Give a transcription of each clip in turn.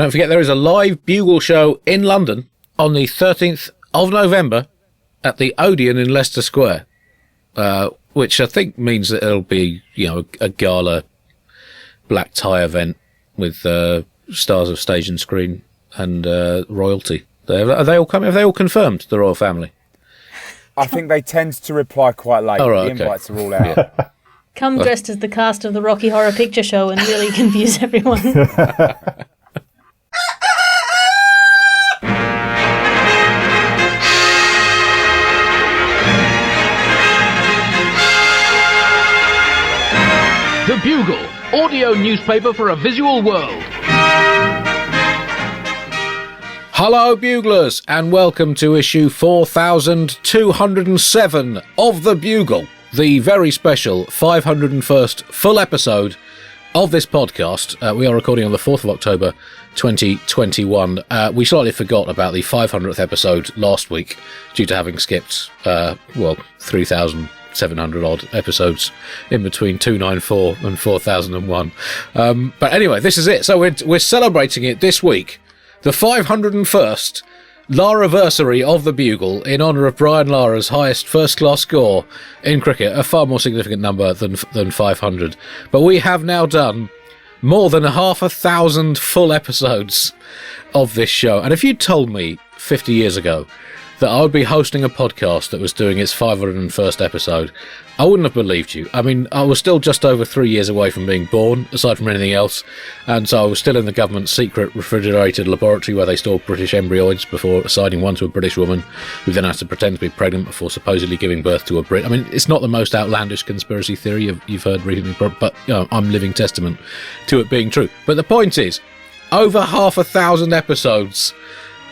Don't forget, there is a live Bugle show in London on the 13th of November at the Odeon in Leicester Square, which I think means that it'll be, a gala black tie event with stars of stage and screen and royalty. Are they all coming? Have they all confirmed, the royal family? I think they tend to reply quite late. Oh, right, the invites are all out. Yeah. Come dressed as the cast of the Rocky Horror Picture Show and really confuse everyone. The Bugle, audio newspaper for a visual world. Hello, Buglers, and welcome to issue 4207 of The Bugle, the very special 501st full episode of this podcast. We are recording on the 4th of October 2021. We slightly forgot about the 500th episode last week due to having skipped, 3,700 odd episodes in between 294 and 4001. But anyway, this is it. So we're celebrating it this week. The 501st Lara-versary of the Bugle in honour of Brian Lara's highest first-class score in cricket, a far more significant number than 500. But we have now done more than 1,000 full episodes of this show. And if you'd told me 50 years ago that I would be hosting a podcast that was doing its 501st episode, I wouldn't have believed you. I mean, I was still just over 3 years away from being born, aside from anything else, and so I was still in the government's secret refrigerated laboratory where they stored British embryos before assigning one to a British woman, who then has to pretend to be pregnant before supposedly giving birth to a Brit. I mean, it's not the most outlandish conspiracy theory you've heard recently, but I'm living testament to it being true. But the point is, over 1,000 episodes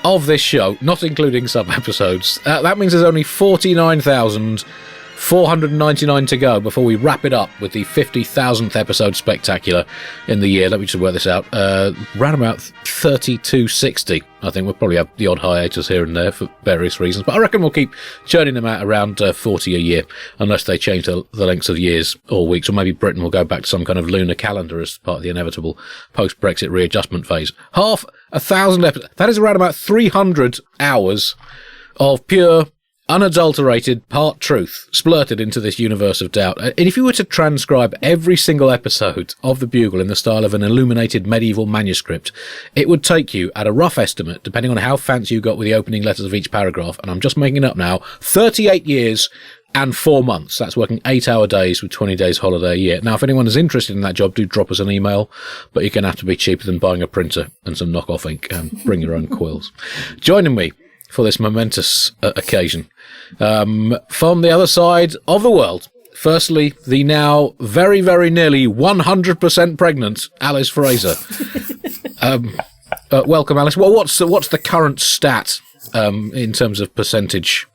of this show, not including sub-episodes. That means there's only 49,499 to go before we wrap it up with the 50,000th episode spectacular in the year. Let me just work this out. Round about 3260. I think we'll probably have the odd hiatus here and there for various reasons, but I reckon we'll keep churning them out around 40 a year, unless they change the lengths of years or weeks, or maybe Britain will go back to some kind of lunar calendar as part of the inevitable post-Brexit readjustment phase. 1,000 episodes. That is around about 300 hours of pure, unadulterated part truth splurted into this universe of doubt. And if you were to transcribe every single episode of The Bugle in the style of an illuminated medieval manuscript, it would take you, at a rough estimate, depending on how fancy you got with the opening letters of each paragraph, and I'm just making it up now, 38 years and 4 months. That's working 8-hour days with 20 days holiday a year. Now, if anyone is interested in that job, do drop us an email, but you're going to have to be cheaper than buying a printer and some knockoff ink, and bring your own quills. Joining me for this momentous occasion, from the other side of the world, firstly, the now very, very nearly 100% pregnant Alice Fraser. Welcome, Alice. Well, what's the current stat in terms of percentage?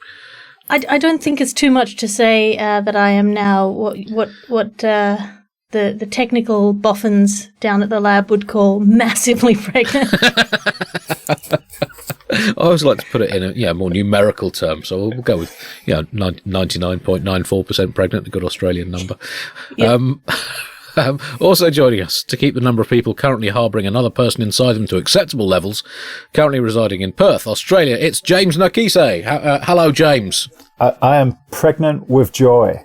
I don't think it's too much to say that I am now what the technical boffins down at the lab would call massively pregnant. I always like to put it in a more numerical term, so we'll go with 99.94% pregnant, a good Australian number. Yep. Also joining us to keep the number of people currently harbouring another person inside them to acceptable levels, currently residing in Perth, Australia, it's James Nokise. Hello, James. I am pregnant with joy.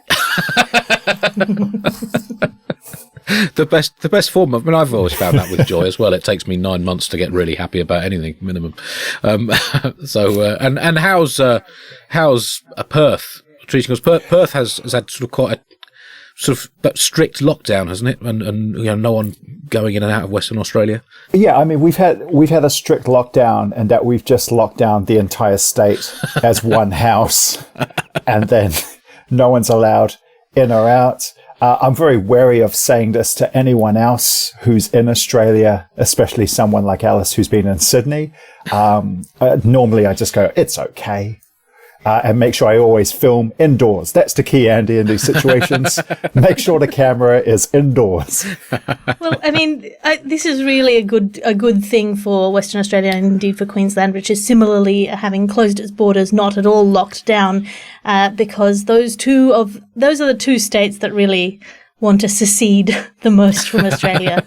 The best form of, I've always found that with joy as well. It takes me 9 months to get really happy about anything, minimum. And how's Perth treating us? Perth has had sort of quite a strict lockdown, hasn't it? And no one going in and out of Western Australia. Yeah, I mean we've had a strict lockdown, and that we've just locked down the entire state as one house, and then no one's allowed in or out. I'm very wary of saying this to anyone else who's in Australia, especially someone like Alice who's been in Sydney. Normally I just go, it's okay. And make sure I always film indoors. That's the key, Andy, in these situations. Make sure the camera is indoors. Well, I mean, this is really a good thing for Western Australia and indeed for Queensland, which is similarly having closed its borders, not at all locked down, because those are the two states that really want to secede the most from Australia,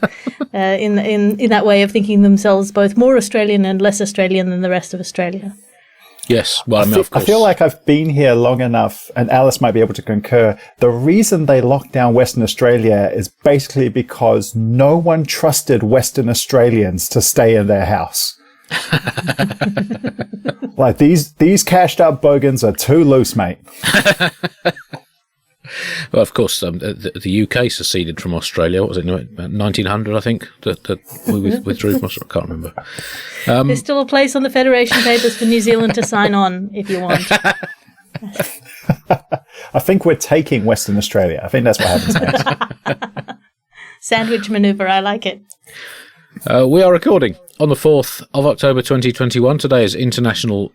in that way of thinking themselves both more Australian and less Australian than the rest of Australia. Yes, well, I mean, of course. I feel like I've been here long enough, and Alice might be able to concur. The reason they locked down Western Australia is basically because no one trusted Western Australians to stay in their house. Like these cashed up bogans are too loose, mate. Well, of course, the UK seceded from Australia. What was it, 1900, I think, that we withdrew from Australia? I can't remember. There's still a place on the Federation Papers for New Zealand to sign on if you want. I think we're taking Western Australia. I think that's what happens next. Sandwich maneuver, I like it. We are recording on the 4th of October 2021. Today is International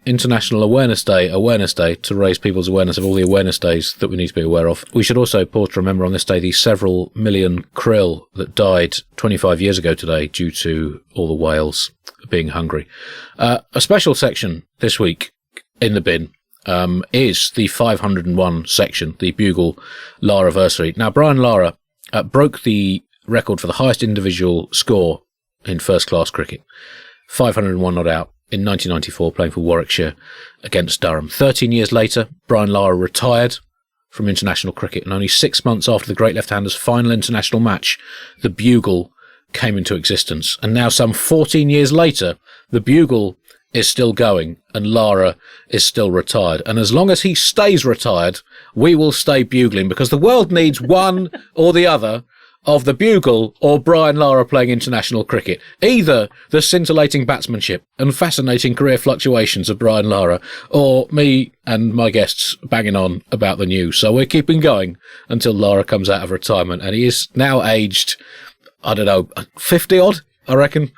Awareness Day to raise people's awareness of all the awareness days that we need to be aware of. We should also pause to remember on this day the several million krill that died 25 years ago today due to all the whales being hungry. A special section this week in the bin is the 501 section, the Bugle Lara-versary. Now, Brian Lara broke the record for the highest individual score in first-class cricket. 501 not out in 1994, playing for Warwickshire against Durham. 13 years later, Brian Lara retired from international cricket, and only 6 months after the great left-hander's final international match, the Bugle came into existence. And now, some 14 years later, the Bugle is still going, and Lara is still retired. And as long as he stays retired, we will stay bugling, because the world needs one or the other of the Bugle or Brian Lara playing international cricket. Either the scintillating batsmanship and fascinating career fluctuations of Brian Lara, or me and my guests banging on about the news. So we're keeping going until Lara comes out of retirement, and he is now aged, 50 odd, I reckon.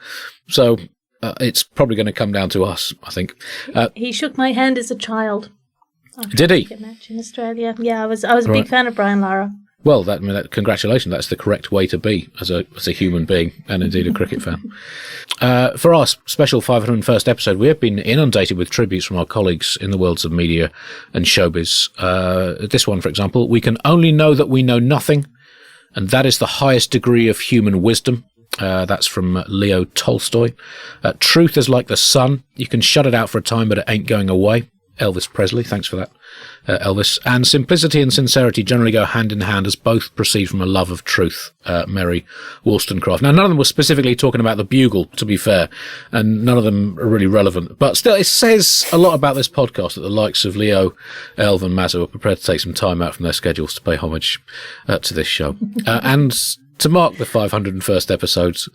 So it's probably going to come down to us, I think. He shook my hand as a child. Did he? A match in Australia. Yeah, I was a big fan of Brian Lara. Well, congratulations. That's the correct way to be as a human being, and indeed a cricket fan. For our special 501st episode, we have been inundated with tributes from our colleagues in the worlds of media and showbiz. This one, for example: we can only know that we know nothing, and that is the highest degree of human wisdom. That's from Leo Tolstoy. Truth is like the sun. You can shut it out for a time, but it ain't going away. Elvis Presley, thanks for that, Elvis. And simplicity and sincerity generally go hand in hand, as both proceed from a love of truth, Mary Wollstonecraft. Now, none of them were specifically talking about the Bugle, to be fair, and none of them are really relevant. But still, it says a lot about this podcast that the likes of Leo, Elv and Mazza were prepared to take some time out from their schedules to pay homage to this show. And to mark the 501st episodes,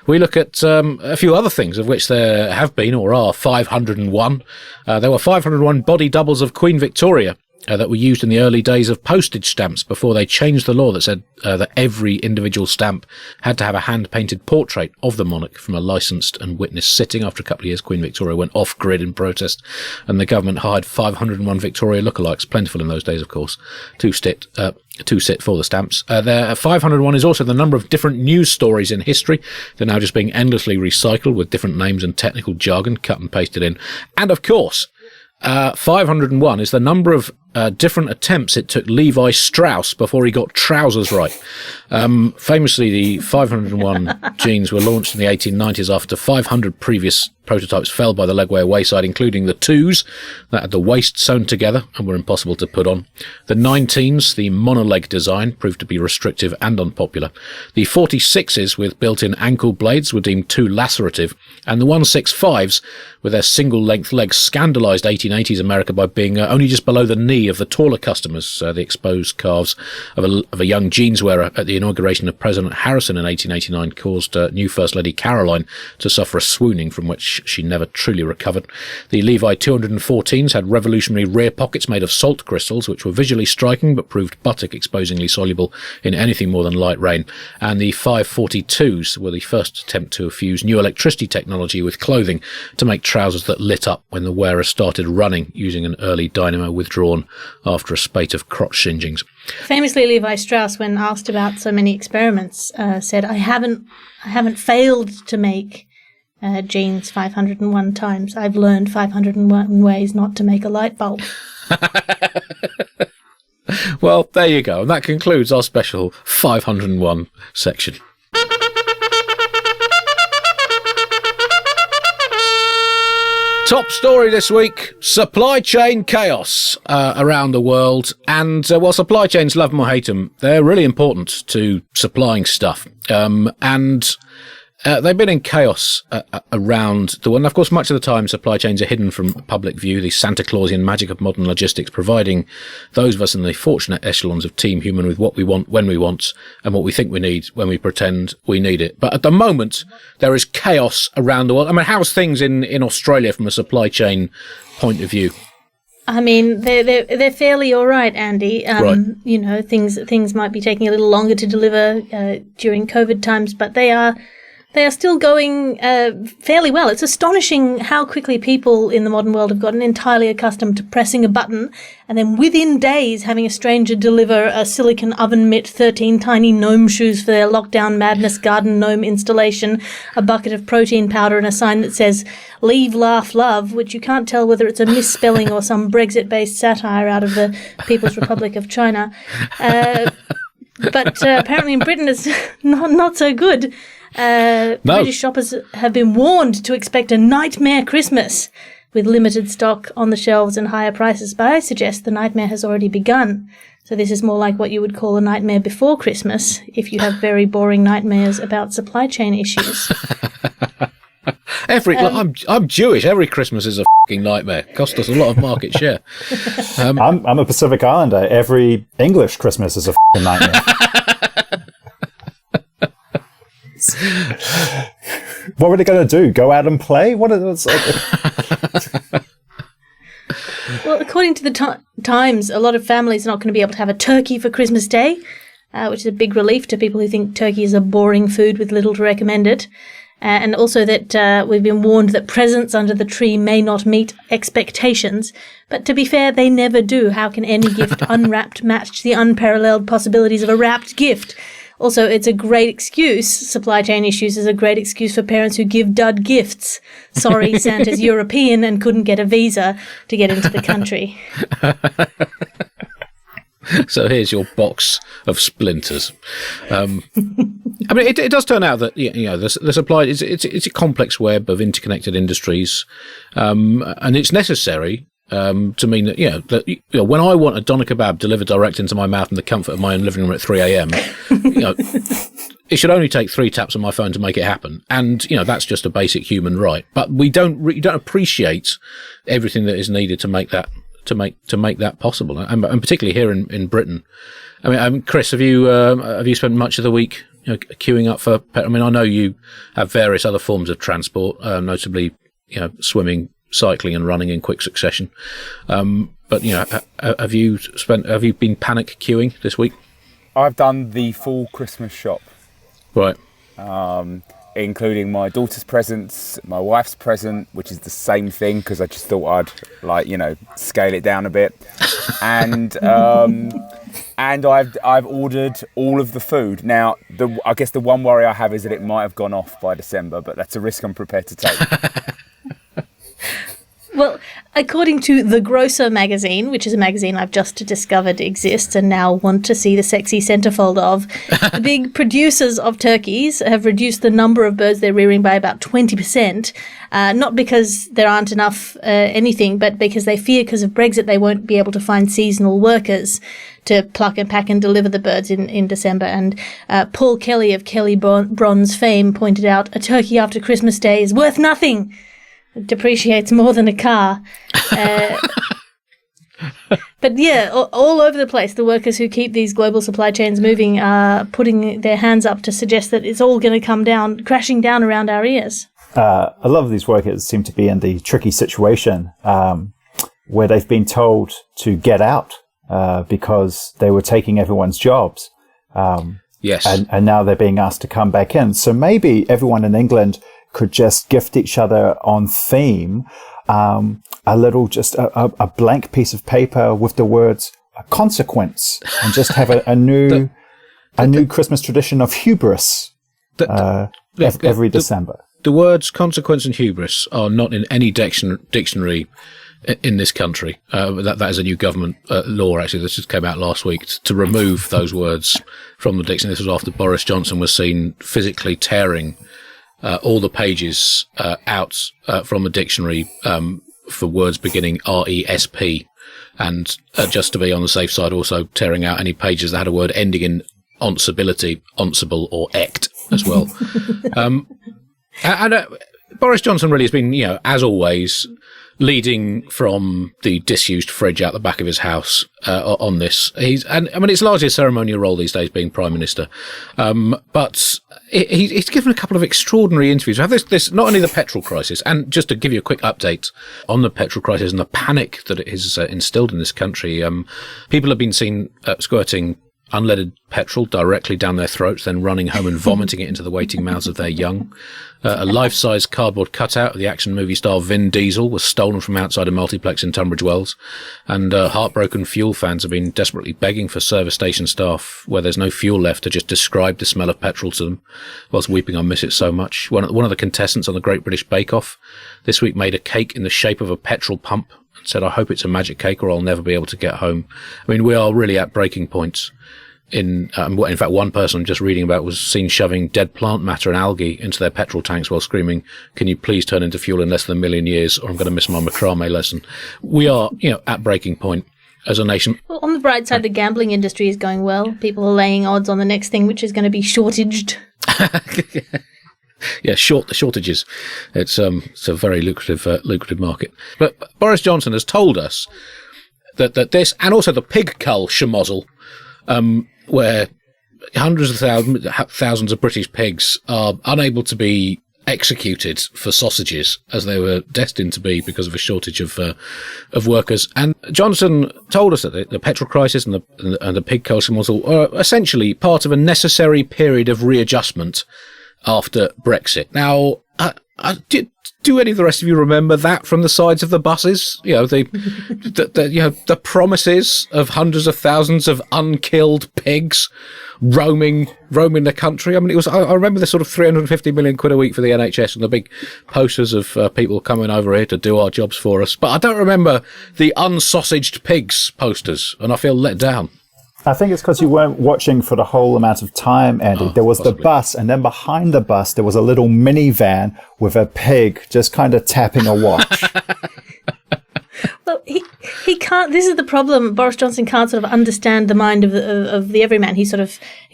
we look at a few other things, of which there have been or are 501. There were 501 body doubles of Queen Victoria that were used in the early days of postage stamps before they changed the law that said that every individual stamp had to have a hand-painted portrait of the monarch from a licensed and witnessed sitting. After a couple of years, Queen Victoria went off-grid in protest, and the government hired 501 Victoria lookalikes, plentiful in those days, of course, to sit for the stamps. 501 is also the number of different news stories in history. They're now just being endlessly recycled with different names and technical jargon cut and pasted in. And of course, 501 is the number of different attempts it took Levi Strauss before he got trousers right. Famously, the 501 jeans were launched in the 1890s after 500 previous prototypes fell by the legway wayside, including the 2s that had the waist sewn together and were impossible to put on. The 19s, the monoleg design, proved to be restrictive and unpopular. The 46s with built-in ankle blades were deemed too lacerative, and the 165s with their single-length legs scandalised 1880s America by being only just below the knee of the taller customers. The exposed calves of a young jeans wearer at the inauguration of President Harrison in 1889 caused new First Lady Caroline to suffer a swooning from which she never truly recovered. The Levi 214s had revolutionary rear pockets made of salt crystals, which were visually striking but proved buttock exposingly soluble in anything more than light rain. And the 542s were the first attempt to fuse new electricity technology with clothing to make trousers that lit up when the wearer started running, using an early dynamo withdrawn after a spate of crotch singeings. Famously, Levi Strauss, when asked about so many experiments, said, I haven't failed to make jeans 501 times. I've learned 501 ways not to make a light bulb. Well, Well, there you go. And that concludes our special 501 section. Top story this week, supply chain chaos around the world. And while supply chains, love them or hate them, they're really important to supplying stuff. And they've been in chaos around the world. And of course, much of the time, supply chains are hidden from public view, the Santa Clausian magic of modern logistics, providing those of us in the fortunate echelons of Team Human with what we want, when we want, and what we think we need when we pretend we need it. But at the moment, there is chaos around the world. I mean, how's things in Australia from a supply chain point of view? I mean, they're fairly all right, Andy. Right. You know, things might be taking a little longer to deliver during COVID times, but they are still going fairly well. It's astonishing how quickly people in the modern world have gotten entirely accustomed to pressing a button and then within days having a stranger deliver a silicon oven mitt, 13 tiny gnome shoes for their lockdown madness garden gnome installation, a bucket of protein powder and a sign that says "Leave, Laugh, Love," which you can't tell whether it's a misspelling or some Brexit-based satire out of the People's Republic of China. But apparently in Britain it's not so good. No. British shoppers have been warned to expect a nightmare Christmas with limited stock on the shelves and higher prices, but I suggest the nightmare has already begun. So this is more like what you would call a nightmare before Christmas if you have very boring nightmares about supply chain issues. I'm Jewish. Every Christmas is a fucking nightmare. Cost us a lot of market share. I'm a Pacific Islander. Every English Christmas is a fucking nightmare. What were they going to do? Go out and play? What are those? Well, according to the Times, a lot of families are not going to be able to have a turkey for Christmas Day, which is a big relief to people who think turkey is a boring food with little to recommend it. And also that we've been warned that presents under the tree may not meet expectations. But to be fair, they never do. How can any gift unwrapped match the unparalleled possibilities of a wrapped gift? Also, it's a great excuse. Supply chain issues is a great excuse for parents who give dud gifts. Sorry, Santa's European and couldn't get a visa to get into the country. So here's your box of splinters. I mean, it does turn out that the supply it's a complex web of interconnected industries, and it's necessary to mean that when I want a doner kebab delivered direct into my mouth in the comfort of my own living room at 3 a.m. It should only take 3 taps on my phone to make it happen, and that's just a basic human right. But we don't appreciate everything that is needed to make that possible, and particularly here in Britain. I mean, Chris, have you spent much of the week queuing up for? I mean, I know you have various other forms of transport, notably swimming, cycling, and running in quick succession. But have you been panic queuing this week? I've done the full Christmas shop, Right. Including my daughter's presents, my wife's present, which is the same thing because I just thought I'd scale it down a bit, and I've ordered all of the food. Now, I guess the one worry I have is that it might have gone off by December, but that's a risk I'm prepared to take. Well, according to The Grocer magazine, which is a magazine I've just discovered exists and now want to see the sexy centerfold of, the big producers of turkeys have reduced the number of birds they're rearing by about 20%, not because there aren't enough anything, but because they fear because of Brexit they won't be able to find seasonal workers to pluck and pack and deliver the birds in December. And Paul Kelly of Kelly Bronze fame pointed out, a turkey after Christmas Day is worth nothing. It depreciates more than a car. But yeah, all over the place, the workers who keep these global supply chains moving are putting their hands up to suggest that it's all going to come down, crashing down around our ears. A lot of these workers seem to be in the tricky situation where they've been told to get out because they were taking everyone's jobs. Yes. And now they're being asked to come back in. So maybe everyone in England could just gift each other on theme a little, just a blank piece of paper with the words consequence, and just have a new Christmas tradition of hubris every December. The words consequence and hubris are not in any dictionary in this country. That is a new government law, actually, that just came out last week to remove those words from the dictionary. This was after Boris Johnson was seen physically tearing all the pages out from the dictionary for words beginning RESP, and just to be on the safe side, also tearing out any pages that had a word ending in onceability, onceable, or ect as well. And Boris Johnson really has been, as always, leading from the disused fridge out the back of his house on this. It's largely a ceremonial role these days, being Prime Minister. But he's given a couple of extraordinary interviews. We have this not only the petrol crisis, and just to give you a quick update on the petrol crisis and the panic that it has instilled in this country, people have been seen squirting unleaded petrol directly down their throats, then running home and vomiting it into the waiting mouths of their young. A life-size cardboard cutout of the action movie star Vin Diesel was stolen from outside a multiplex in Tunbridge Wells. And heartbroken fuel fans have been desperately begging for service station staff where there's no fuel left to just describe the smell of petrol to them, whilst weeping I miss it so much. One of the contestants on the Great British Bake Off this week made a cake in the shape of a petrol pump and said, "I hope it's a magic cake or I'll never be able to get home." I mean, we are really at breaking points. In fact, one person I'm just reading about was seen shoving dead plant matter and algae into their petrol tanks while screaming, "Can you please turn into fuel in less than a million years or I'm going to miss my macrame lesson." We are, at breaking point as a nation. Well, on the bright side, the gambling industry is going well. People are laying odds on the next thing, which is going to be shortaged. Yeah, the shortages. It's a very lucrative market. But Boris Johnson has told us that this, and also the pig cull schmozzle, where hundreds of thousands of British pigs are unable to be executed for sausages as they were destined to be because of a shortage of workers. And Johnson told us that the petrol crisis and the pig cull schmozzle are essentially part of a necessary period of readjustment after Brexit. Now, do any of the rest of you remember that from the sides of the buses? The promises of hundreds of thousands of unkilled pigs roaming the country. I mean, I remember the sort of 350 million quid a week for the NHS and the big posters of people coming over here to do our jobs for us. But I don't remember the unsausaged pigs posters, and I feel let down. I think it's because you weren't watching for the whole amount of time, Andy. There was possibly the bus, and then behind the bus, there was a little minivan with a pig just kind of tapping a watch. Well, he can't. This is the problem. Boris Johnson can't sort of understand the mind of the everyman. He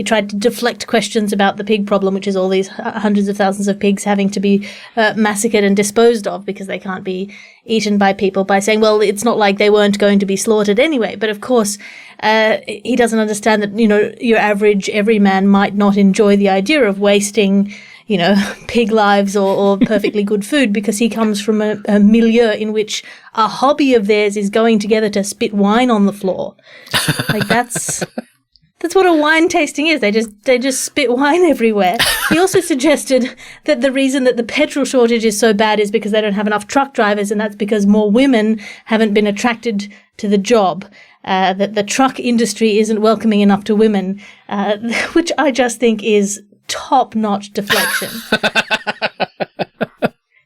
tried to deflect questions about the pig problem, which is all these hundreds of thousands of pigs having to be massacred and disposed of because they can't be eaten by people, by saying, well, it's not like they weren't going to be slaughtered anyway. But of course, he doesn't understand that, your average everyman might not enjoy the idea of wasting, pig lives or perfectly good food, because he comes from a milieu in which a hobby of theirs is going together to spit wine on the floor. Like that's what a wine tasting is. They just spit wine everywhere. He also suggested that the reason that the petrol shortage is so bad is because they don't have enough truck drivers, and that's because more women haven't been attracted to the job. That the truck industry isn't welcoming enough to women, which I just think is top-notch deflection.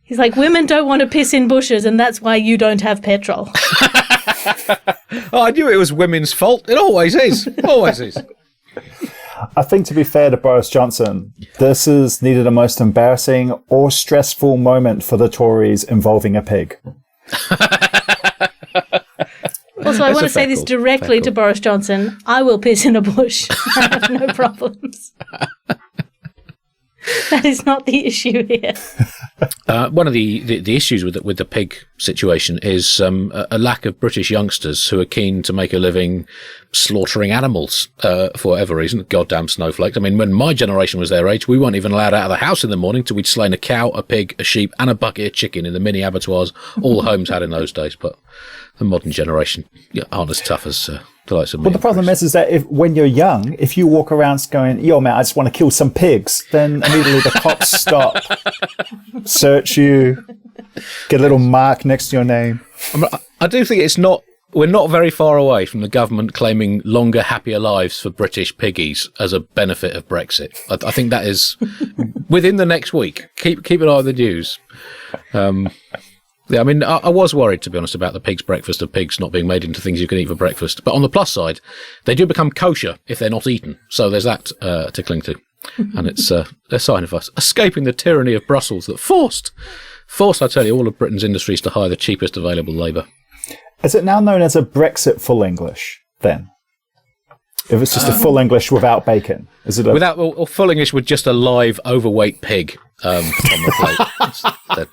He's like, women don't want to piss in bushes, and that's why you don't have petrol. Oh, I knew it was women's fault. It always is. Always is. I think, to be fair to Boris Johnson, this is neither the most embarrassing or stressful moment for the Tories involving a pig. Also, I want to say this directly to Boris Johnson. I will piss in a bush. I have no problems. That is not the issue here. One of the issues with the pig situation is a lack of British youngsters who are keen to make a living slaughtering animals for whatever reason. Goddamn snowflakes. I mean, when my generation was their age, we weren't even allowed out of the house in the morning till we'd slain a cow, a pig, a sheep, and a bucket of chicken in the mini abattoirs all homes had in those days. But the modern generation aren't as tough as the likes of me. Well, the problem is that when you're young, if you walk around going, "Yo, man, I just want to kill some pigs," then immediately the cops stop, search you, get a little mark next to your name. I do think we're not very far away from the government claiming longer, happier lives for British piggies as a benefit of Brexit. I think that is within the next week. Keep an eye on the news. Yeah, I mean, I was worried, to be honest, about the pig's breakfast of pigs not being made into things you can eat for breakfast. But on the plus side, they do become kosher if they're not eaten. So there's that to cling to. And it's a sign of us escaping the tyranny of Brussels that forced, I tell you, all of Britain's industries to hire the cheapest available labour. Is it now known as a Brexit full English, then? If it's just a full English without bacon? Is it without or full English with just a live, overweight pig on the plate?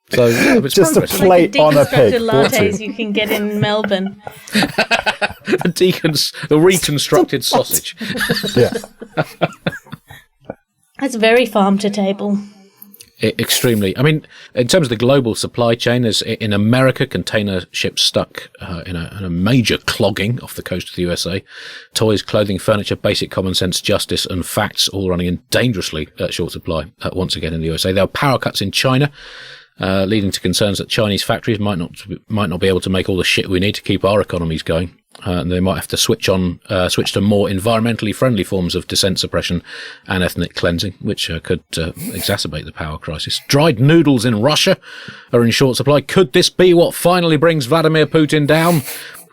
So, yeah, it's just progress. a plate on a pig. Lattes you can get in Melbourne. the reconstructed sausage. Yeah. That's very farm to table. Extremely. I mean, in terms of the global supply chain, there's in America, container ships stuck in a major clogging off the coast of the USA. Toys, clothing, furniture, basic common sense, justice, and facts all running in dangerously short supply once again in the USA. There are power cuts in China, leading to concerns that Chinese factories might not be able to make all the shit we need to keep our economies going. And they might have to switch to more environmentally friendly forms of dissent suppression and ethnic cleansing, which could exacerbate the power crisis. Dried noodles in Russia are in short supply. Could this be what finally brings Vladimir Putin down?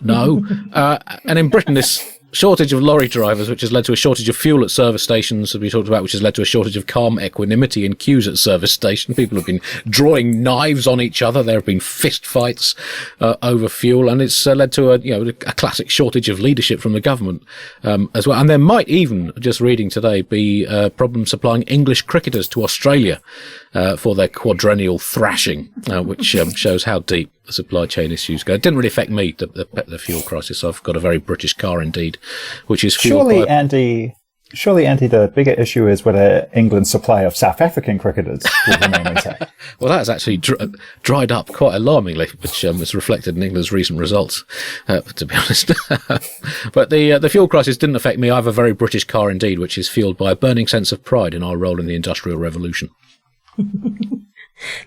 No. And in Britain, this shortage of lorry drivers, which has led to a shortage of fuel at service stations, as we talked about, which has led to a shortage of calm equanimity in queues at service stations. People have been drawing knives on each other. There have been fist fights over fuel, and it's led to a classic shortage of leadership from the government as well. And there might even, just reading today, be problems supplying English cricketers to Australia for their quadrennial thrashing, which shows how deep the supply chain issues go. It didn't really affect me, the fuel crisis. I've got a very British car indeed, which is fueled Surely, Andy, the bigger issue is whether England's supply of South African cricketers will remain intact. Well, that has actually dried up quite alarmingly, which is reflected in England's recent results, to be honest. But the fuel crisis didn't affect me. I have a very British car indeed, which is fueled by a burning sense of pride in our role in the Industrial Revolution.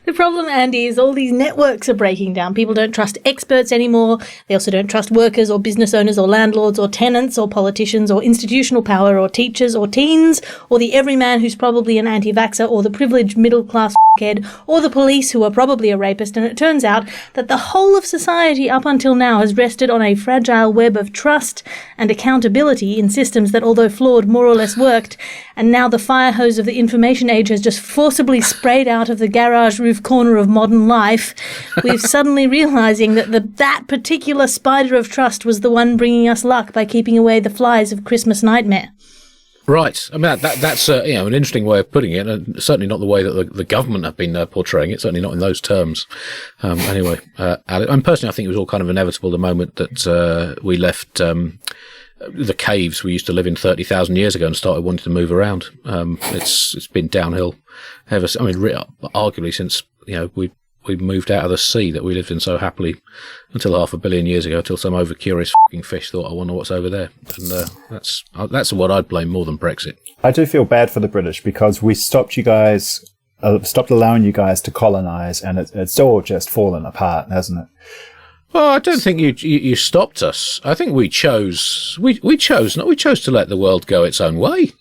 The problem, Andy, is all these networks are breaking down. People don't trust experts anymore. They also don't trust workers or business owners or landlords or tenants or politicians or institutional power or teachers or teens or the everyman who's probably an anti-vaxxer or the privileged middle-class head or the police who are probably a rapist. And it turns out that the whole of society up until now has rested on a fragile web of trust and accountability in systems that, although flawed, more or less worked. And now the fire hose of the information age has just forcibly sprayed out of the garage roof corner of modern life. We're suddenly realizing that that particular spider of trust was the one bringing us luck by keeping away the flies of Christmas nightmare. Right. I mean, that's an interesting way of putting it, and certainly not the way that the government have been portraying it, certainly not in those terms. Anyway, and personally, I think it was all kind of inevitable the moment that we left the caves we used to live in 30,000 years ago and started wanting to move around. It's been downhill ever. I mean, arguably since we moved out of the sea that we lived in so happily until 500 million years ago, until some over-curious fucking fish thought, I wonder what's over there. And that's what I'd blame more than Brexit. I do feel bad for the British because we stopped allowing you guys to colonise, and it's all just fallen apart, hasn't it? Well, I don't think you stopped us. I think we chose to let the world go its own way.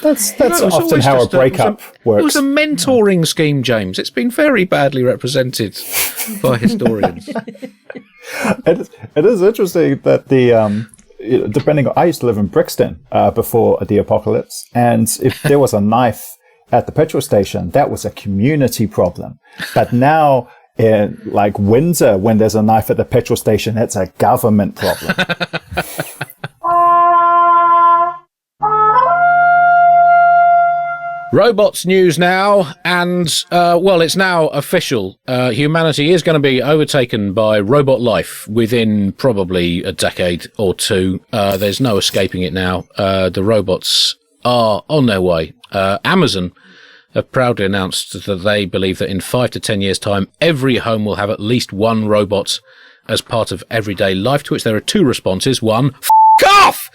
That's often how a breakup works. It was a mentoring scheme, James. It's been very badly represented by historians. It is interesting that I used to live in Brixton before the apocalypse, and if there was a knife at the petrol station, that was a community problem. But now, in like Windsor, when there's a knife at the petrol station, it's a government problem. Robots news now, and it's now official. Humanity is going to be overtaken by robot life within probably a decade or two. There's no escaping it now. The robots are on their way. Amazon have proudly announced that they believe that in 5 to 10 years' time, every home will have at least one robot as part of everyday life, to which there are two responses. One, f*** off!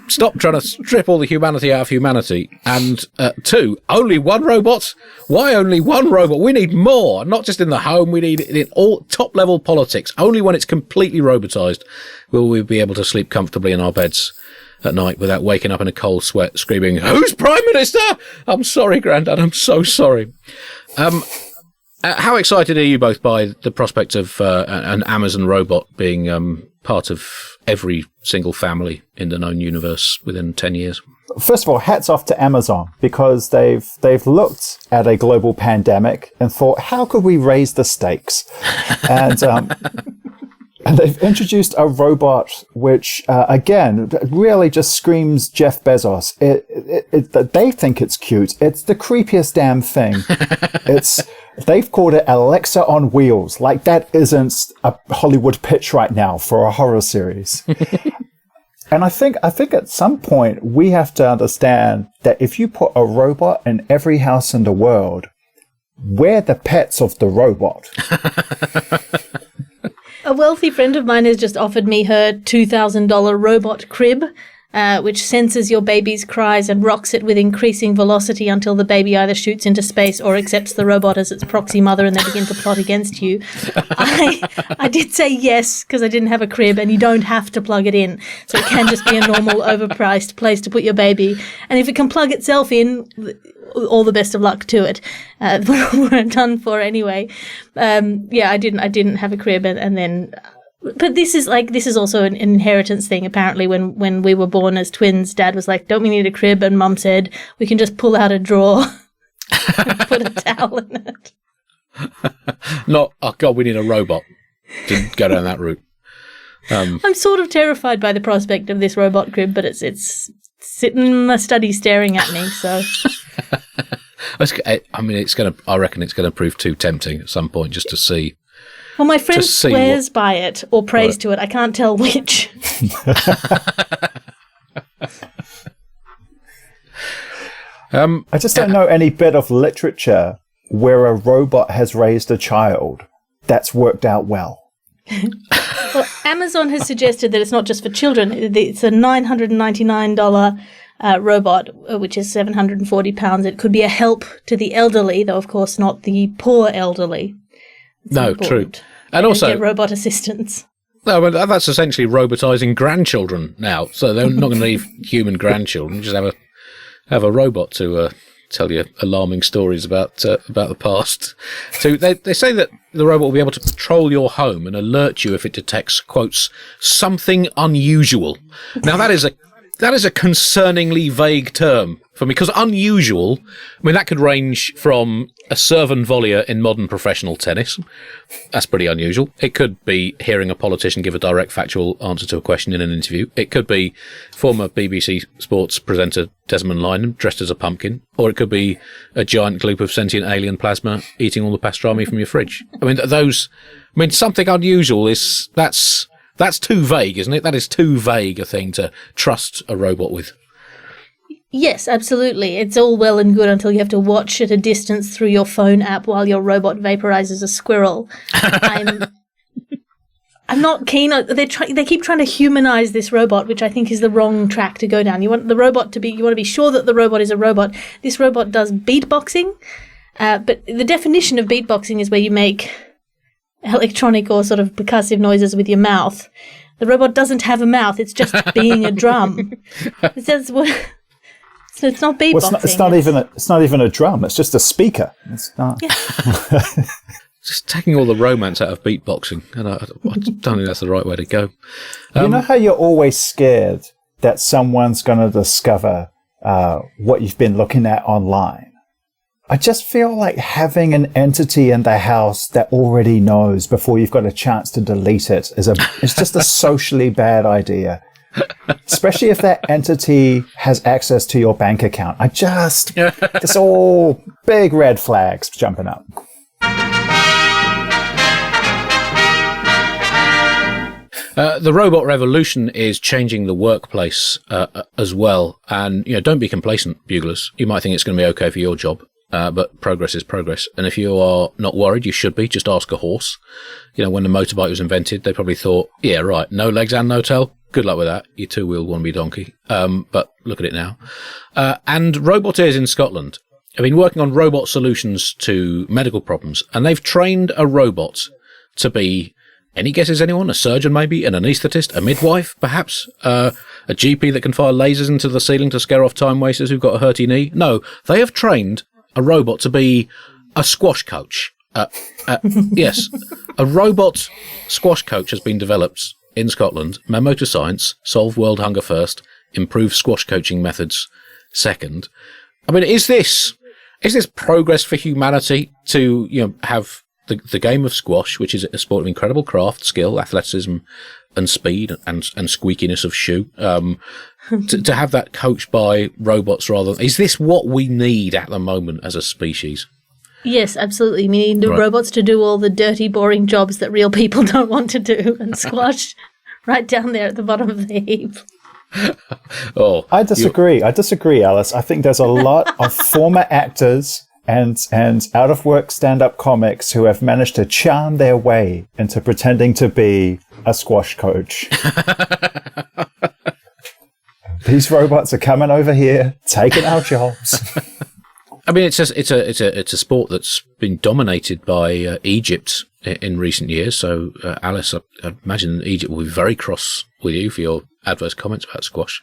Stop trying to strip all the humanity out of humanity. And two, only one robot? Why only one robot? We need more, not just in the home. We need it in all top-level politics. Only when it's completely robotized will we be able to sleep comfortably in our beds at night without waking up in a cold sweat screaming, "Who's Prime Minister? I'm sorry, Grandad, I'm so sorry." How excited are you both by the prospect of an Amazon robot being part of every single family in the known universe within 10 years? First of all, hats off to Amazon, because they've looked at a global pandemic and thought, how could we raise the stakes? And and they've introduced a robot which, again, really just screams Jeff Bezos. They think it's cute. It's the creepiest damn thing. They've called it Alexa on wheels. Like, that isn't a Hollywood pitch right now for a horror series. And I think at some point we have to understand that if you put a robot in every house in the world, we're the pets of the robot. A wealthy friend of mine has just offered me her $2,000 robot crib, which senses your baby's cries and rocks it with increasing velocity until the baby either shoots into space or accepts the robot as its proxy mother and they begin to plot against you. I did say yes, because I didn't have a crib, and you don't have to plug it in. So it can just be a normal, overpriced place to put your baby. And if it can plug itself in, all the best of luck to it. We're done for anyway. I didn't have a crib, and then... But this is also an inheritance thing. Apparently, when we were born as twins, Dad was like, "Don't we need a crib?" And Mum said, "We can just pull out a drawer and put a towel in it." Not, oh God, we need a robot to go down that route. I'm sort of terrified by the prospect of this robot crib, but it's sitting in my study staring at me. So, I mean, I reckon it's going to prove too tempting at some point just to see. Well, my friend swears by it or prays to it. I can't tell which. I just don't know any bit of literature where a robot has raised a child that's worked out well. Well, Amazon has suggested that it's not just for children. It's a $999 robot, which is £740. It could be a help to the elderly, though, of course, not the poor elderly. No, true. And also get robot assistance. No, but that's essentially robotizing grandchildren now. So they're not going to leave human grandchildren. Just have a robot to tell you alarming stories about the past. So they say that the robot will be able to patrol your home and alert you if it detects, quotes, something unusual. Now that is a concerningly vague term for me, because unusual, I mean, that could range from a serve-and volleyer in modern professional tennis. That's pretty unusual. It could be hearing a politician give a direct factual answer to a question in an interview. It could be former BBC Sports presenter Desmond Lynam dressed as a pumpkin. Or it could be a giant gloop of sentient alien plasma eating all the pastrami from your fridge. I mean, something unusual that's too vague, isn't it? That is too vague a thing to trust a robot with. Yes, absolutely. It's all well and good until you have to watch at a distance through your phone app while your robot vaporizes a squirrel. I'm not keen on... They keep trying to humanize this robot, which I think is the wrong track to go down. You want to be sure that the robot is a robot. This robot does beatboxing, but the definition of beatboxing is where you make electronic or sort of percussive noises with your mouth. The robot doesn't have a mouth. It's just being a drum. So it's not beatboxing. Well, it's not even a drum. It's just a speaker. It's not. Yeah. Just taking all the romance out of beatboxing. And I don't think that's the right way to go. You know how you're always scared that someone's going to discover what you've been looking at online? I just feel like having an entity in the house that already knows before you've got a chance to delete it it's just a socially bad idea. Especially if that entity has access to your bank account. It's all big red flags jumping up. The robot revolution is changing the workplace as well. And, don't be complacent, buglers. You might think it's going to be okay for your job. But progress is progress. And if you are not worried, you should be. Just ask a horse. When the motorbike was invented, they probably thought, yeah, right, no legs and no tail. Good luck with that. You two-wheeled wannabe donkey. But look at it now. And roboteers in Scotland have been working on robot solutions to medical problems. And they've trained a robot to be, any guesses, anyone? A surgeon, maybe? An anaesthetist? A midwife, perhaps? A GP that can fire lasers into the ceiling to scare off time wasters who've got a hurty knee? No, they have trained a robot to be a squash coach. Yes, a robot squash coach has been developed in Scotland. Memo to science: solve world hunger first, improve squash coaching methods second. I mean, is this progress for humanity to have the game of squash, which is a sport of incredible craft, skill, athleticism, and speed, and squeakiness of shoe, to have that coached by robots rather? Is this what we need at the moment as a species? Yes, absolutely. We need robots to do all the dirty, boring jobs that real people don't want to do, and squash right down there at the bottom of the heap. I disagree, Alice. I think there's a lot of former actors and out-of-work stand-up comics who have managed to charm their way into pretending to be a squash coach. These robots are coming over here, taking our jobs. I mean, it's a sport that's been dominated by Egypt in recent years. So, Alice, I imagine Egypt will be very cross with you for your adverse comments about squash.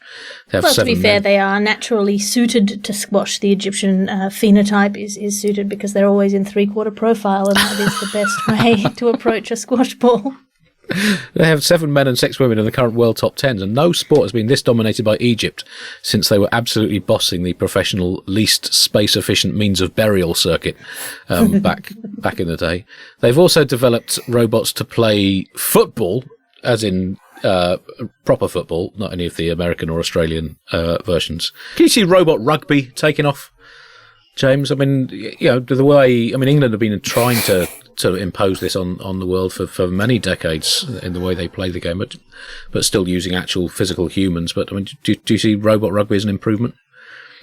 Well, to be fair, they are naturally suited to squash. The Egyptian phenotype is suited because they're always in three-quarter profile, and that is the best way to approach a squash ball. They have 7 men and 6 women in the current world top 10s, and no sport has been this dominated by Egypt since they were absolutely bossing the professional least space-efficient means of burial circuit back in the day. They've also developed robots to play football, as in proper football, not any of the American or Australian versions. Can you see robot rugby taking off, James? I mean, the way England have been trying to impose this on the world for many decades in the way they play the game, but still using actual physical humans. But I mean, do you see robot rugby as an improvement?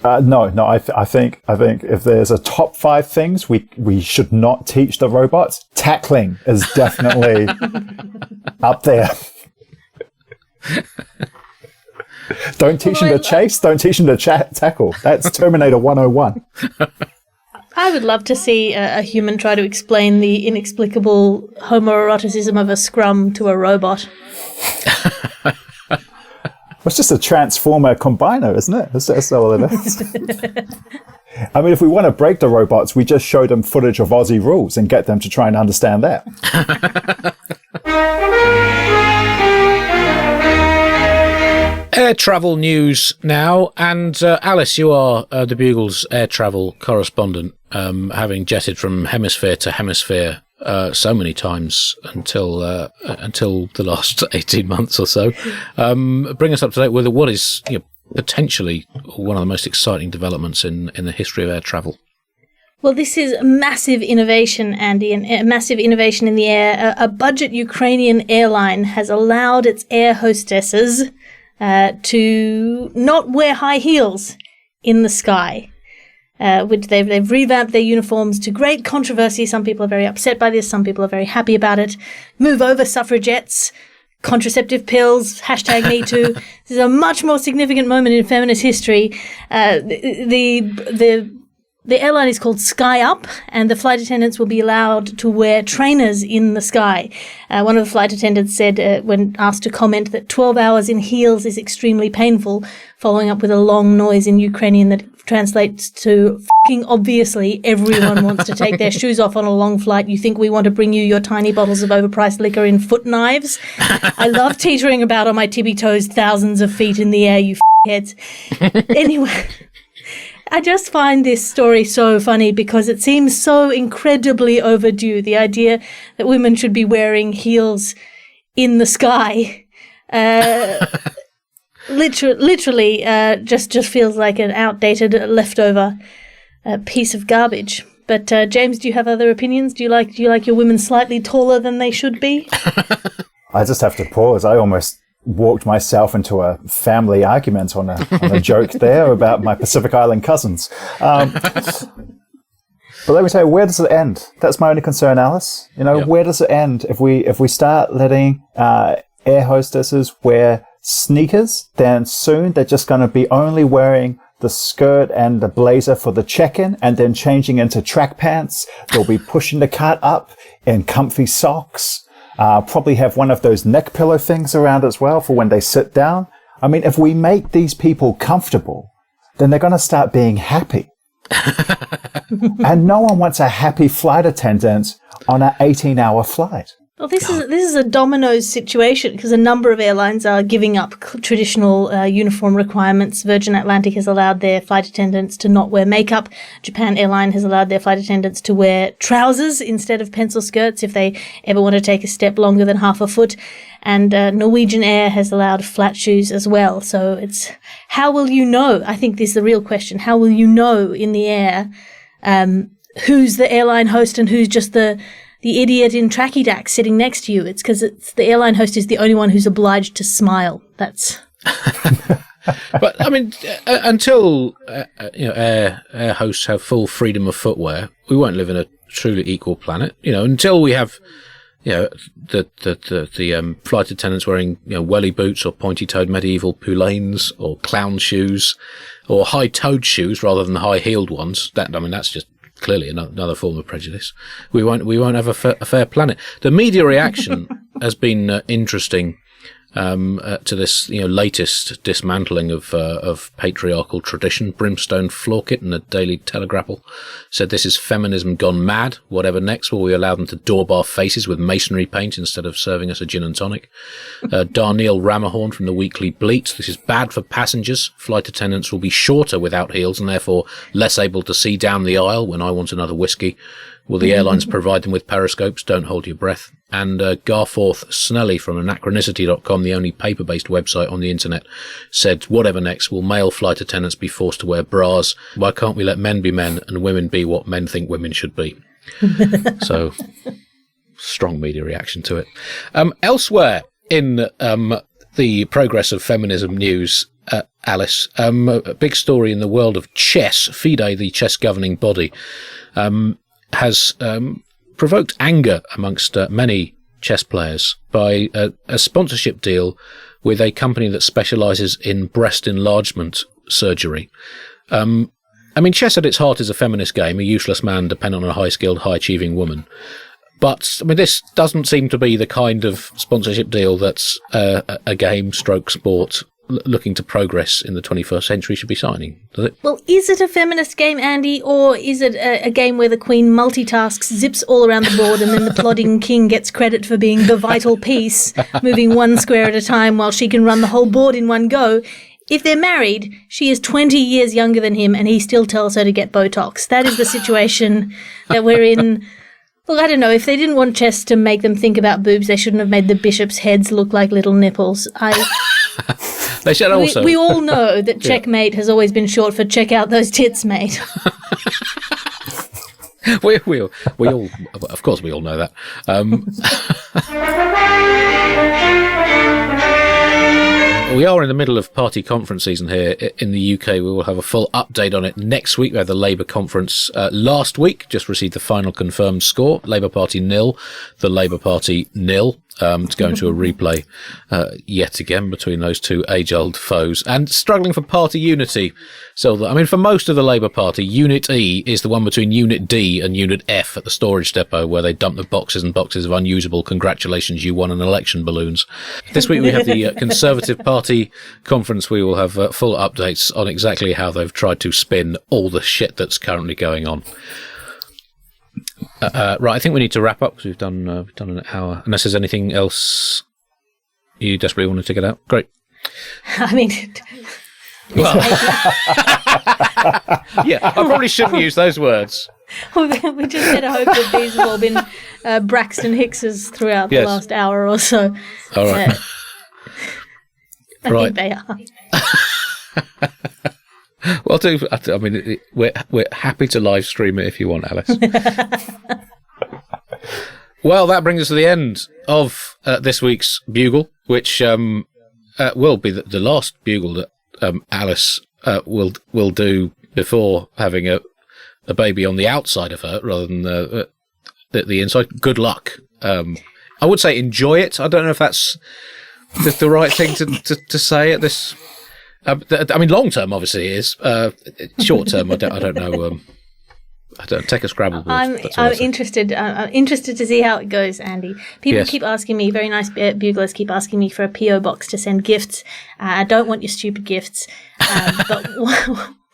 No. I think if there's a top 5 things we should not teach the robots, tackling is definitely up there. Don't teach them to chase. Don't teach them to tackle. That's Terminator 101. I would love to see a human try to explain the inexplicable homoeroticism of a scrum to a robot. It's just a transformer combiner, isn't it? That's all it is. I mean, if we want to break the robots, we just show them footage of Aussie rules and get them to try and understand that. Air travel news now, and Alice, you are the Bugle's air travel correspondent, having jetted from hemisphere to hemisphere so many times until the last 18 months or so. Bring us up to date with what is potentially one of the most exciting developments in the history of air travel. Well, this is massive innovation, Andy, and a massive innovation in the air. A budget Ukrainian airline has allowed its air hostesses to not wear high heels in the sky. Which they've revamped their uniforms to great controversy. Some people are very upset by this. Some people are very happy about it. Move over, suffragettes. Contraceptive pills. #MeToo. This is a much more significant moment in feminist history. The airline is called Sky Up, and the flight attendants will be allowed to wear trainers in the sky. One of the flight attendants said, when asked to comment, that 12 hours in heels is extremely painful, following up with a long noise in Ukrainian that translates to "fucking obviously everyone wants to take their shoes off on a long flight. You think we want to bring you your tiny bottles of overpriced liquor in foot knives? I love teetering about on my tippy toes thousands of feet in the air, you heads." Anyway, I just find this story so funny because it seems so incredibly overdue. The idea that women should be wearing heels in the sky, literally, just feels like an outdated, leftover piece of garbage. But James, do you have other opinions? Do you like your women slightly taller than they should be? I just have to pause. I almost walked myself into a family argument on a joke there about my Pacific Island cousins. But let me tell you, where does it end? That's my only concern, Alice. Where does it end if we start letting air hostesses wear sneakers? Then soon they're just going to be only wearing the skirt and the blazer for the check-in, and then changing into track pants. They'll be pushing the cart up in comfy socks. Probably have one of those neck pillow things around as well for when they sit down. I mean, if we make these people comfortable, then they're going to start being happy. And no one wants a happy flight attendant on an 18-hour flight. Well, this is a dominoes situation because a number of airlines are giving up traditional uniform requirements. Virgin Atlantic has allowed their flight attendants to not wear makeup. Japan Airline has allowed their flight attendants to wear trousers instead of pencil skirts if they ever want to take a step longer than half a foot. And Norwegian Air has allowed flat shoes as well. So it's how will you know? I think this is the real question. How will you know in the air who's the airline host and who's just the idiot in tracky dacks sitting next to you? It's because the airline host is the only one who's obliged to smile. That's. But I mean, until air hosts have full freedom of footwear, we won't live in a truly equal planet. Until we have, the flight attendants wearing welly boots or pointy-toed medieval poulaines or clown shoes or high-toed shoes rather than high-heeled ones. That's just clearly another form of prejudice. We won't have a fair planet. The media reaction has been interesting to this latest dismantling of patriarchal tradition. Brimstone Florkit in the Daily Telegraph said this is feminism gone mad. Whatever next, will we allow them to daub our faces with masonry paint instead of serving us a gin and tonic? Darnell Ramahorn from the Weekly Bleat, this is bad for passengers. Flight attendants will be shorter without heels and therefore less able to see down the aisle when I want another whiskey. Will the airlines provide them with periscopes? Don't hold your breath. And Garforth Snelly from anachronicity.com, the only paper-based website on the internet, said, whatever next, will male flight attendants be forced to wear bras? Why can't we let men be men and women be what men think women should be? So, strong media reaction to it. Elsewhere in the progress of feminism news, Alice, a big story in the world of chess. FIDE, the chess governing body, has provoked anger amongst many chess players by a sponsorship deal with a company that specialises in breast enlargement surgery. Chess at its heart is a feminist game, a useless man dependent on a high-skilled, high-achieving woman. But, this doesn't seem to be the kind of sponsorship deal that's a game stroke sport looking to progress in the 21st century should be signing, does it? Well, is it a feminist game, Andy, or is it a game where the queen multitasks, zips all around the board, and then the plodding king gets credit for being the vital piece, moving one square at a time while she can run the whole board in one go? If they're married, she is 20 years younger than him, and he still tells her to get Botox. That is the situation that we're in. Well, I don't know. If they didn't want chess to make them think about boobs, they shouldn't have made the bishops' heads look like little nipples. They should also. We all know that checkmate has always been short for check out those tits, mate. we all, of course, we all know that. We are in the middle of party conference season here in the UK. We will have a full update on it next week. We had the Labour conference last week, just received the final confirmed score. Labour Party 0, the Labour Party 0. To go into a replay yet again between those two age-old foes and struggling for party unity. So, for most of the Labour Party, Unit E is the one between Unit D and Unit F at the storage depot where they dump the boxes and boxes of unusable "congratulations, you won an election" balloons. This week we have the Conservative Party conference. We will have full updates on exactly how they've tried to spin all the shit that's currently going on. Right, I think we need to wrap up because we've done an hour. Unless there's anything else you desperately want to get out. Great. Well, yeah, I probably shouldn't use those words. We just gotta hope that these have all been Braxton Hicks's throughout the last hour or so. All right. I think they are. Well, we're happy to live stream it if you want, Alice. Well, that brings us to the end of this week's Bugle, which will be the last Bugle that Alice will do before having a baby on the outside of her rather than the inside. Good luck. I would say enjoy it. I don't know if that's the right thing to say at this. Long term obviously is. Short term, I don't know. I don't take a Scrabble board. I'm interested. I'm interested to see how it goes, Andy. People keep asking me. Very nice buglers keep asking me for a PO box to send gifts. I don't want your stupid gifts. But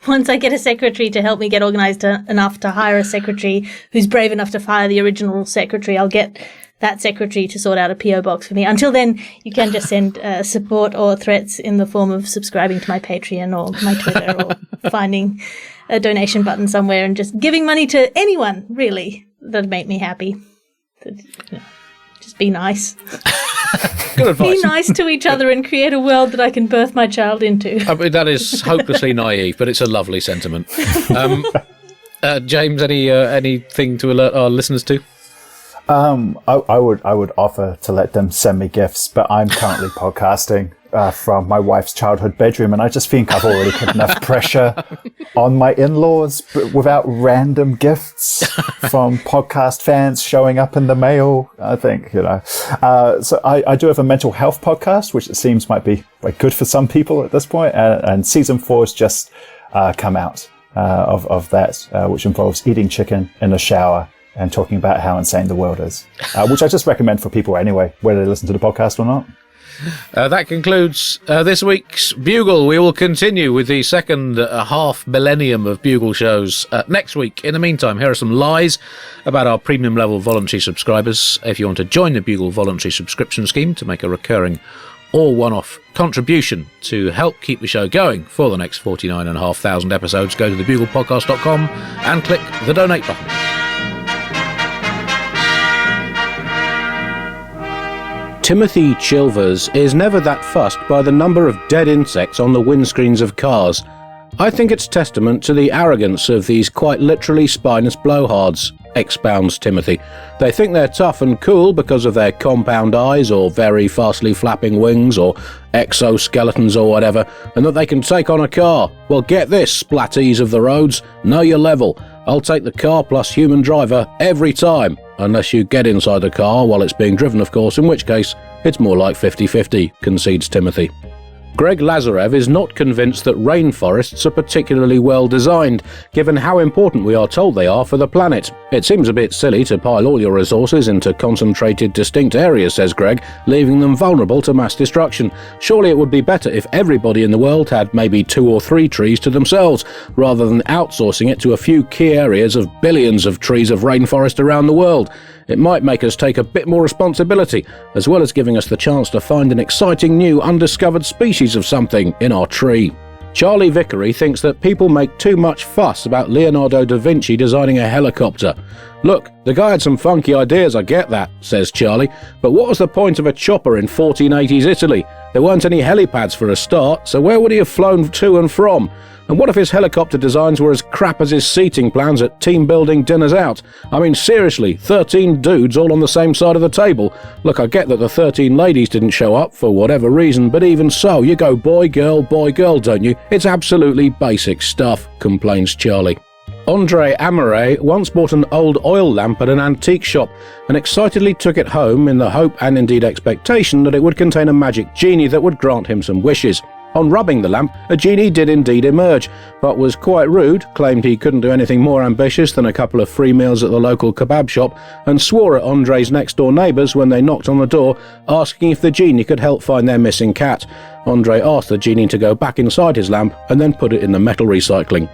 once I get a secretary to help me get organised enough to hire a secretary who's brave enough to fire the original secretary, I'll get that secretary to sort out a PO box for me. Until then, you can just send support or threats in the form of subscribing to my Patreon or my Twitter or finding a donation button somewhere and just giving money to anyone, really, that'd make me happy. Just be nice. Good advice. Be nice to each other and create a world that I can birth my child into. I mean, that is hopelessly naive, but it's a lovely sentiment. James, anything to alert our listeners to? I would offer to let them send me gifts, but I'm currently podcasting from my wife's childhood bedroom, and I just think I've already put enough pressure on my in-laws without random gifts from podcast fans showing up in the mail. I think, so I do have a mental health podcast, which it seems might be good for some people at this point, and season 4 has just come out of that, which involves eating chicken in the shower and talking about how insane the world is, which I just recommend for people anyway, whether they listen to the podcast or not. That concludes this week's Bugle. We will continue with the second half millennium of Bugle shows next week. In the meantime, here are some lies about our premium level voluntary subscribers. If you want to join the Bugle voluntary subscription scheme to make a recurring or one-off contribution to help keep the show going for the next 49,500 episodes, go to thebuglepodcast.com and click the donate button. Timothy Chilvers is never that fussed by the number of dead insects on the windscreens of cars. I think it's testament to the arrogance of these quite literally spineless blowhards, expounds Timothy. They think they're tough and cool because of their compound eyes or very fastly flapping wings or exoskeletons or whatever, and that they can take on a car. Well, get this, splatties of the roads, know your level. I'll take the car plus human driver every time. Unless you get inside the car while it's being driven, of course, in which case it's more like 50-50, concedes Timothy. Greg Lazarev is not convinced that rainforests are particularly well designed, given how important we are told they are for the planet. It seems a bit silly to pile all your resources into concentrated, distinct areas, says Greg, leaving them vulnerable to mass destruction. Surely it would be better if everybody in the world had maybe 2 or 3 trees to themselves, rather than outsourcing it to a few key areas of billions of trees of rainforest around the world. It might make us take a bit more responsibility, as well as giving us the chance to find an exciting new undiscovered species of something in our tree. Charlie Vickery thinks that people make too much fuss about Leonardo da Vinci designing a helicopter. Look, the guy had some funky ideas, I get that, says Charlie, but what was the point of a chopper in 1480s Italy? There weren't any helipads for a start, so where would he have flown to and from? And what if his helicopter designs were as crap as his seating plans at team-building dinners out? I mean, seriously, 13 dudes all on the same side of the table. Look, I get that the 13 ladies didn't show up for whatever reason, but even so, you go boy, girl, don't you? It's absolutely basic stuff, complains Charlie. Andre Amore once bought an old oil lamp at an antique shop and excitedly took it home in the hope and indeed expectation that it would contain a magic genie that would grant him some wishes. On rubbing the lamp, a genie did indeed emerge, but was quite rude, claimed he couldn't do anything more ambitious than a couple of free meals at the local kebab shop, and swore at Andre's next-door neighbours when they knocked on the door, asking if the genie could help find their missing cat. Andre asked the genie to go back inside his lamp and then put it in the metal recycling.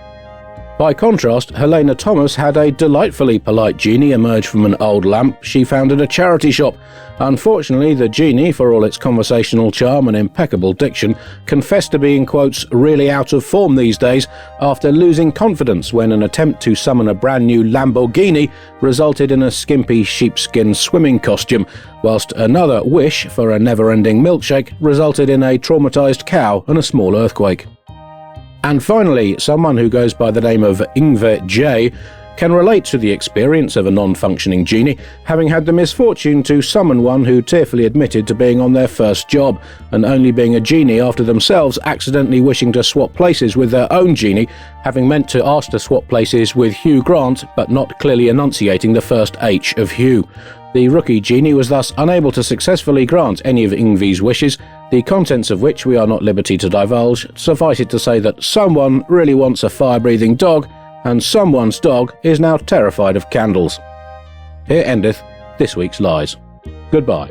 By contrast, Helena Thomas had a delightfully polite genie emerge from an old lamp she found at a charity shop. Unfortunately, the genie, for all its conversational charm and impeccable diction, confessed to being, quotes, really out of form these days after losing confidence when an attempt to summon a brand new Lamborghini resulted in a skimpy sheepskin swimming costume, whilst another wish for a never-ending milkshake resulted in a traumatized cow and a small earthquake. And finally, someone who goes by the name of Ingve J can relate to the experience of a non-functioning genie, having had the misfortune to summon one who tearfully admitted to being on their first job, and only being a genie after themselves accidentally wishing to swap places with their own genie, having meant to ask to swap places with Hugh Grant, but not clearly enunciating the first H of Hugh. The rookie genie was thus unable to successfully grant any of Ingve's wishes, the contents of which we are not liberty to divulge. Suffice it to say that someone really wants a fire-breathing dog, and someone's dog is now terrified of candles. Here endeth this week's lies. Goodbye.